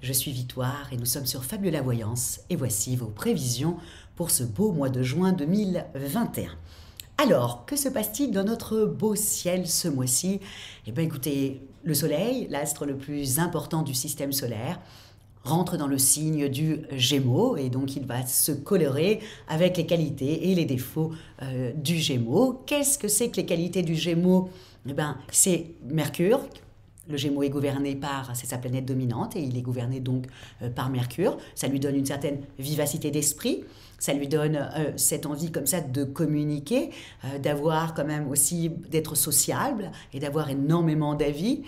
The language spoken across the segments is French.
je suis Victoire et nous sommes sur Fabiola Voyance et voici vos prévisions pour ce beau mois de juin 2021. Alors, que se passe-t-il dans notre beau ciel ce mois-ci? Eh bien écoutez, le soleil, l'astre le plus important du système solaire, rentre dans le signe du Gémeaux et donc il va se colorer avec les qualités et les défauts du Gémeaux. Qu'est-ce que c'est que les qualités du Gémeaux? Eh bien, c'est Mercure. Le Gémeaux est gouverné par, c'est sa planète dominante et il est gouverné donc par Mercure. Ça lui donne une certaine vivacité d'esprit, ça lui donne cette envie comme ça de communiquer, d'avoir quand même aussi, d'être sociable et d'avoir énormément d'amis.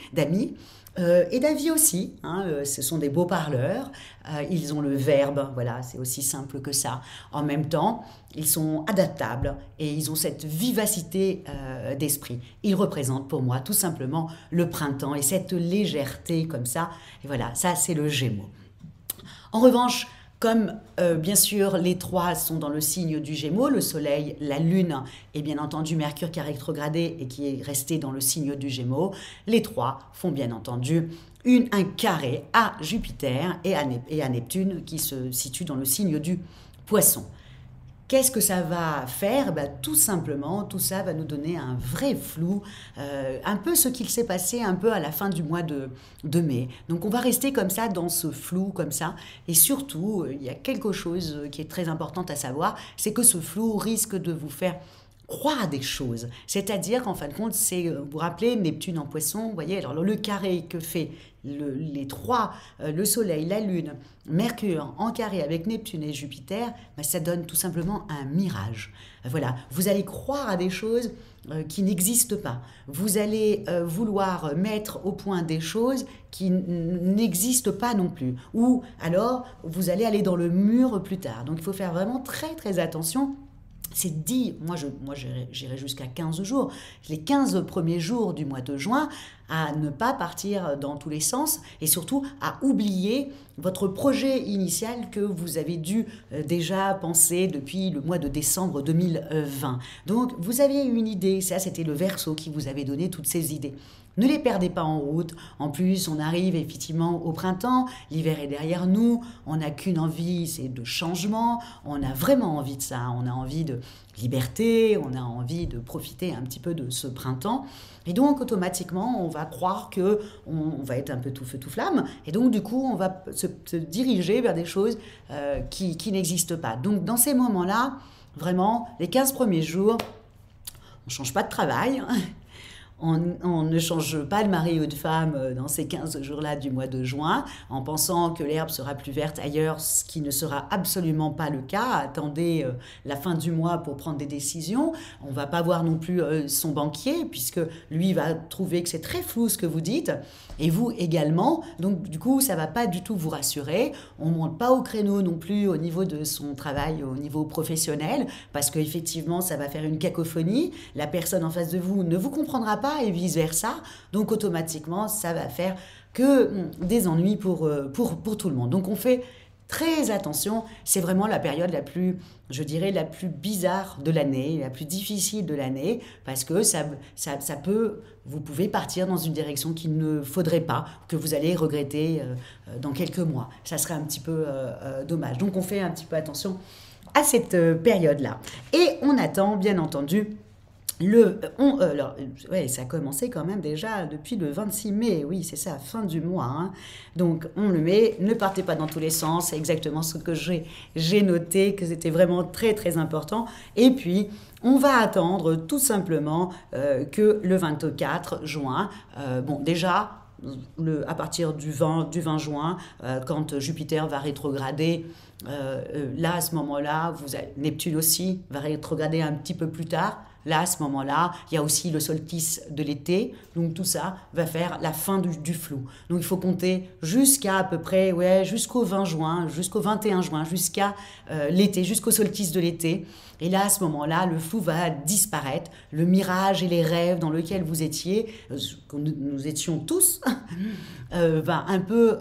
Et d'avis aussi, hein, ce sont des beaux parleurs, ils ont le verbe, voilà, c'est aussi simple que ça. En même temps, ils sont adaptables et ils ont cette vivacité d'esprit. Ils représentent pour moi tout simplement le printemps et cette légèreté comme ça. Et voilà, ça c'est le Gémeaux. En revanche, comme bien sûr les trois sont dans le signe du Gémeaux, le Soleil, la Lune et bien entendu Mercure qui a rétrogradé et qui est resté dans le signe du Gémeaux, les trois font bien entendu un carré à Jupiter et à Neptune qui se situe dans le signe du Poisson. Qu'est-ce que ça va faire? Tout simplement, tout ça va nous donner un vrai flou, un peu ce qu'il s'est passé un peu à la fin du mois de mai. Donc on va rester comme ça, dans ce flou comme ça. Et surtout, il y a quelque chose qui est très important à savoir, c'est que ce flou risque de vous faire croire à des choses. C'est-à-dire qu'en fin de compte, c'est, vous vous rappelez, Neptune en Poisson, vous voyez, alors le carré que fait les trois, le Soleil, la Lune, Mercure en carré avec Neptune et Jupiter, ça donne tout simplement un mirage. Voilà, vous allez croire à des choses qui n'existent pas. Vous allez vouloir mettre au point des choses qui n'existent pas non plus. Ou alors, vous allez aller dans le mur plus tard. Donc, il faut faire vraiment très, très attention. C'est dit, moi j'irai jusqu'à 15 jours, les 15 premiers jours du mois de juin, à ne pas partir dans tous les sens et surtout à oublier votre projet initial que vous avez dû déjà penser depuis le mois de décembre 2020. Donc vous avez une idée, ça c'était le Verseau qui vous avait donné toutes ces idées. Ne les perdez pas en route. En plus, on arrive effectivement au printemps, l'hiver est derrière nous, on n'a qu'une envie, c'est de changement, on a vraiment envie de ça, on a envie de liberté, on a envie de profiter un petit peu de ce printemps. Et donc, automatiquement, on va croire qu'on va être un peu tout feu, tout flamme. Et donc, du coup, on va se diriger vers des choses qui n'existent pas. Donc, dans ces moments-là, vraiment, les 15 premiers jours, on ne change pas de travail. On ne change pas de mari ou de femme dans ces 15 jours-là du mois de juin en pensant que l'herbe sera plus verte ailleurs, ce qui ne sera absolument pas le cas. Attendez la fin du mois pour prendre des décisions. On ne va pas voir non plus son banquier puisque lui va trouver que c'est très flou ce que vous dites et vous également. Donc du coup, ça ne va pas du tout vous rassurer. On ne monte pas au créneau non plus au niveau de son travail, au niveau professionnel parce qu'effectivement, ça va faire une cacophonie. La personne en face de vous ne vous comprendra pas et vice-versa. Donc, automatiquement, ça va faire que des ennuis pour tout le monde. Donc, on fait très attention. C'est vraiment la période la plus, je dirais, la plus bizarre de l'année, la plus difficile de l'année, parce que vous pouvez partir dans une direction qu'il ne faudrait pas, que vous allez regretter dans quelques mois. Ça serait un petit peu dommage. Donc, on fait un petit peu attention à cette période-là. Et on attend, bien entendu, ça a commencé quand même déjà depuis le 26 mai, oui, c'est ça, fin du mois. Hein. Donc, on le met, ne partez pas dans tous les sens, c'est exactement ce que j'ai noté, que c'était vraiment très, très important. Et puis, on va attendre tout simplement que le 24 juin, déjà, à partir du 20 juin, quand Jupiter va rétrograder, là, à ce moment-là, Neptune aussi va rétrograder un petit peu plus tard. Là, à ce moment-là, il y a aussi le solstice de l'été. Donc, tout ça va faire la fin du flou. Donc, il faut compter jusqu'à peu près, jusqu'au 20 juin, jusqu'au 21 juin, jusqu'à l'été, jusqu'au solstice de l'été. Et là, à ce moment-là, le flou va disparaître. Le mirage et les rêves dans lesquels vous étiez, que nous étions tous, va un peu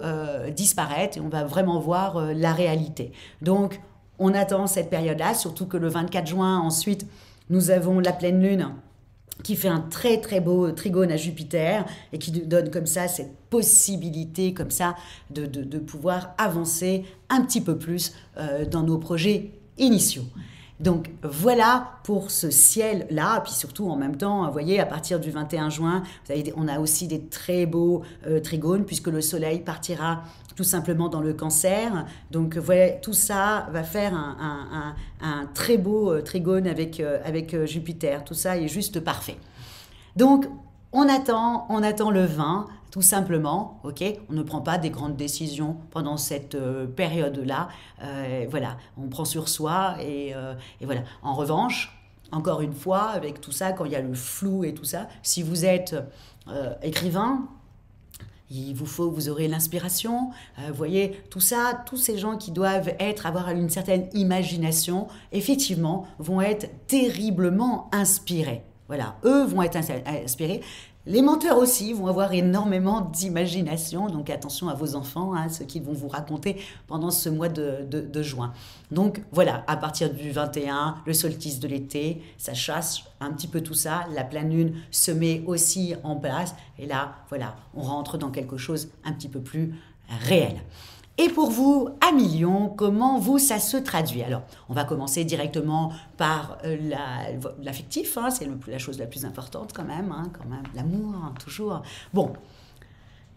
disparaître et on va vraiment voir la réalité. Donc, on attend cette période-là, surtout que le 24 juin, ensuite, nous avons la pleine lune qui fait un très très beau trigone à Jupiter et qui nous donne comme ça cette possibilité comme ça de pouvoir avancer un petit peu plus dans nos projets initiaux. Donc voilà pour ce ciel-là, puis surtout en même temps, vous voyez, à partir du 21 juin, on a aussi des très beaux trigones, puisque le soleil partira tout simplement dans le Cancer. Donc voilà, tout ça va faire un très beau trigone avec Jupiter. Tout ça est juste parfait. Donc on attend le 20, tout simplement, ok. On ne prend pas des grandes décisions pendant cette période-là. Voilà, on prend sur soi et voilà. En revanche, encore une fois, avec tout ça, quand il y a le flou et tout ça, si vous êtes écrivain, vous aurez l'inspiration, vous voyez, tout ça, tous ces gens qui doivent avoir une certaine imagination, effectivement, vont être terriblement inspirés. Voilà, eux vont être inspirés. Les menteurs aussi vont avoir énormément d'imagination, donc attention à vos enfants, hein, ce qu'ils vont vous raconter pendant ce mois de juin. Donc voilà, à partir du 21, le solstice de l'été, ça chasse un petit peu tout ça, la pleine lune se met aussi en place, et là, voilà, on rentre dans quelque chose un petit peu plus réel. Et pour vous, à Million, comment ça se traduit? Alors, on va commencer directement par l'affectif, hein, c'est la chose la plus importante quand même, l'amour, hein, toujours. Bon,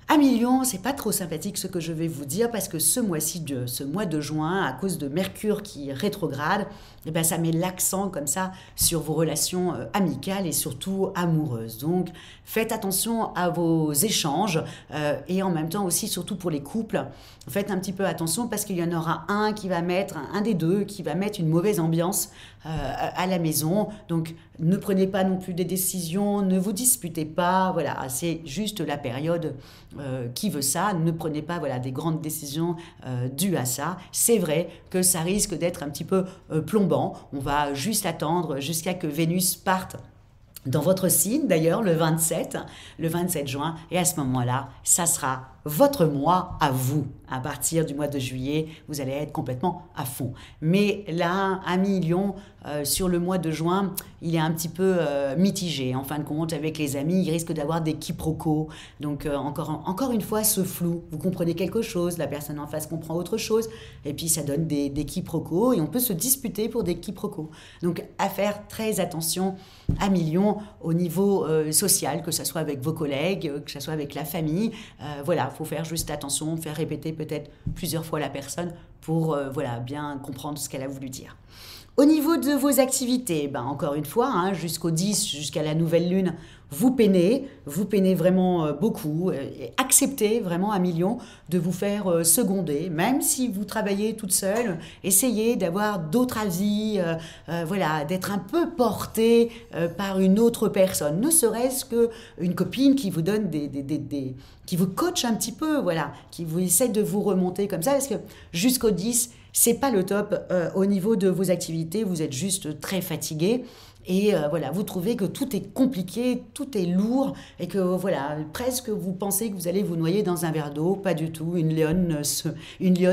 à Million, c'est pas trop sympathique ce que je vais vous dire parce que ce mois de juin, à cause de Mercure qui rétrograde, eh ben, ça met l'accent comme ça sur vos relations amicales et surtout amoureuses. Donc, faites attention à vos échanges et en même temps aussi, surtout pour les couples, faites un petit peu attention parce qu'il y en aura un des deux qui va mettre une mauvaise ambiance à la maison. Donc, ne prenez pas non plus des décisions, ne vous disputez pas. Voilà, c'est juste la période qui veut ça. Ne prenez pas des grandes décisions dues à ça. C'est vrai que ça risque d'être un petit peu plombant. On va juste attendre jusqu'à que Vénus parte dans votre signe, d'ailleurs, le 27 juin. Et à ce moment-là, ça sera votre mois à vous. À partir du mois de juillet, vous allez être complètement à fond. Mais là, à Million, sur le mois de juin, il est un petit peu mitigé. En fin de compte, avec les amis, il risque d'avoir des quiproquos. Donc, encore une fois, ce flou. Vous comprenez quelque chose, la personne en face comprend autre chose. Et puis, ça donne des quiproquos. Et on peut se disputer pour des quiproquos. Donc, à faire très attention à Million au niveau social, que ce soit avec vos collègues, que ce soit avec la famille. Voilà, il faut faire juste attention, faire répéter peut-être plusieurs fois la personne pour bien comprendre ce qu'elle a voulu dire. Au niveau de vos activités, encore une fois, hein, jusqu'au 10, jusqu'à la nouvelle lune, vous peinez vraiment beaucoup. Et acceptez vraiment à Million de vous faire seconder, même si vous travaillez toute seule, essayez d'avoir d'autres avis, d'être un peu porté par une autre personne, ne serait-ce qu'une copine qui vous donne qui vous coach un petit peu, qui vous essaie de vous remonter comme ça, parce que jusqu'au 10, c'est pas le top au niveau de vos activités, vous êtes juste très fatigué. Et vous trouvez que tout est compliqué, tout est lourd et que presque vous pensez que vous allez vous noyer dans un verre d'eau. Pas du tout. Une lionne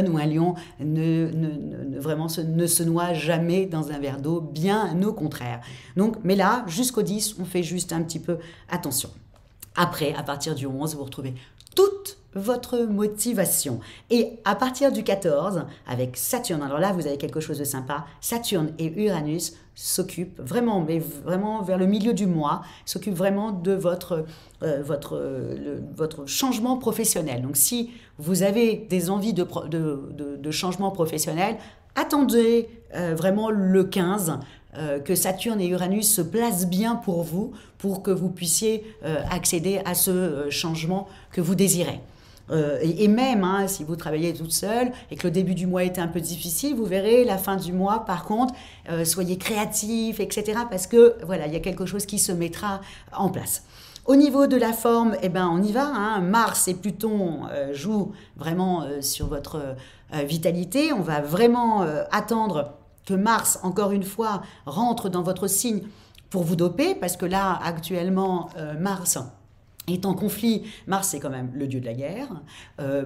ou un lion ne se noie jamais dans un verre d'eau, bien au contraire. Donc, mais là, jusqu'au 10, on fait juste un petit peu attention. Après, à partir du 11, vous retrouvez toute votre motivation. Et à partir du 14, avec Saturne, alors là, vous avez quelque chose de sympa, Saturne et Uranus s'occupent vraiment, mais vraiment vers le milieu du mois, s'occupent vraiment de votre changement professionnel. Donc, si vous avez des envies de changement professionnel, attendez vraiment le 15, que Saturne et Uranus se placent bien pour vous, pour que vous puissiez accéder à ce changement que vous désirez. Et même si vous travaillez toute seule et que le début du mois était un peu difficile, vous verrez la fin du mois, par contre, soyez créatifs, etc. Parce que il y a quelque chose qui se mettra en place. Au niveau de la forme, on y va. Mars et Pluton jouent vraiment sur votre vitalité. On va vraiment attendre que Mars, encore une fois, rentre dans votre signe pour vous doper, parce que là, actuellement, Mars est en conflit. Mars, c'est quand même le dieu de la guerre.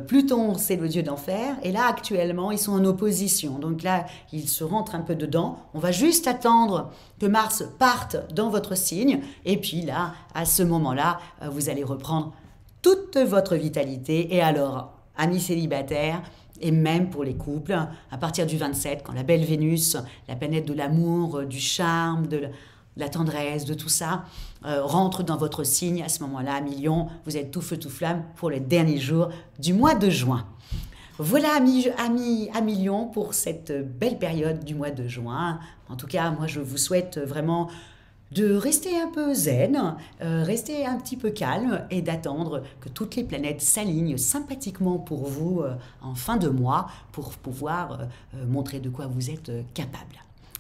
Pluton, c'est le dieu d'enfer. Et là, actuellement, ils sont en opposition. Donc là, ils se rentrent un peu dedans. On va juste attendre que Mars parte dans votre signe. Et puis là, à ce moment-là, vous allez reprendre toute votre vitalité. Et alors, amis célibataires, et même pour les couples, à partir du 27, quand la belle Vénus, la planète de l'amour, du charme, de la tendresse, de tout ça, rentre dans votre signe. À ce moment-là, Lion, vous êtes tout feu, tout flamme pour les derniers jours du mois de juin. Voilà, amis Lion, pour cette belle période du mois de juin. En tout cas, moi, je vous souhaite vraiment de rester un peu zen, rester un petit peu calme et d'attendre que toutes les planètes s'alignent sympathiquement pour vous en fin de mois pour pouvoir montrer de quoi vous êtes capable.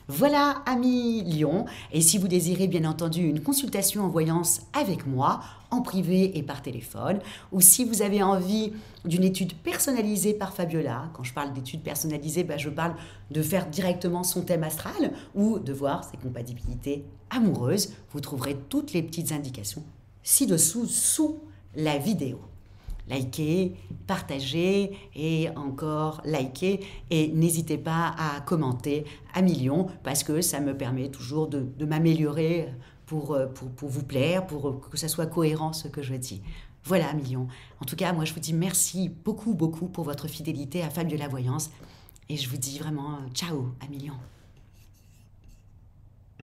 Voilà, amis Lion, et si vous désirez bien entendu une consultation en voyance avec moi, en privé et par téléphone, ou si vous avez envie d'une étude personnalisée par Fabiola, quand je parle d'études personnalisées, je parle de faire directement son thème astral ou de voir ses compatibilités amoureuses, vous trouverez toutes les petites indications ci-dessous, sous la vidéo. Likez, partagez et encore likez et n'hésitez pas à commenter à millions parce que ça me permet toujours de m'améliorer pour vous plaire, pour que ça soit cohérent ce que je dis. Voilà, millions. En tout cas, moi je vous dis merci beaucoup pour votre fidélité à Fabiola Voyance et je vous dis vraiment ciao à millions.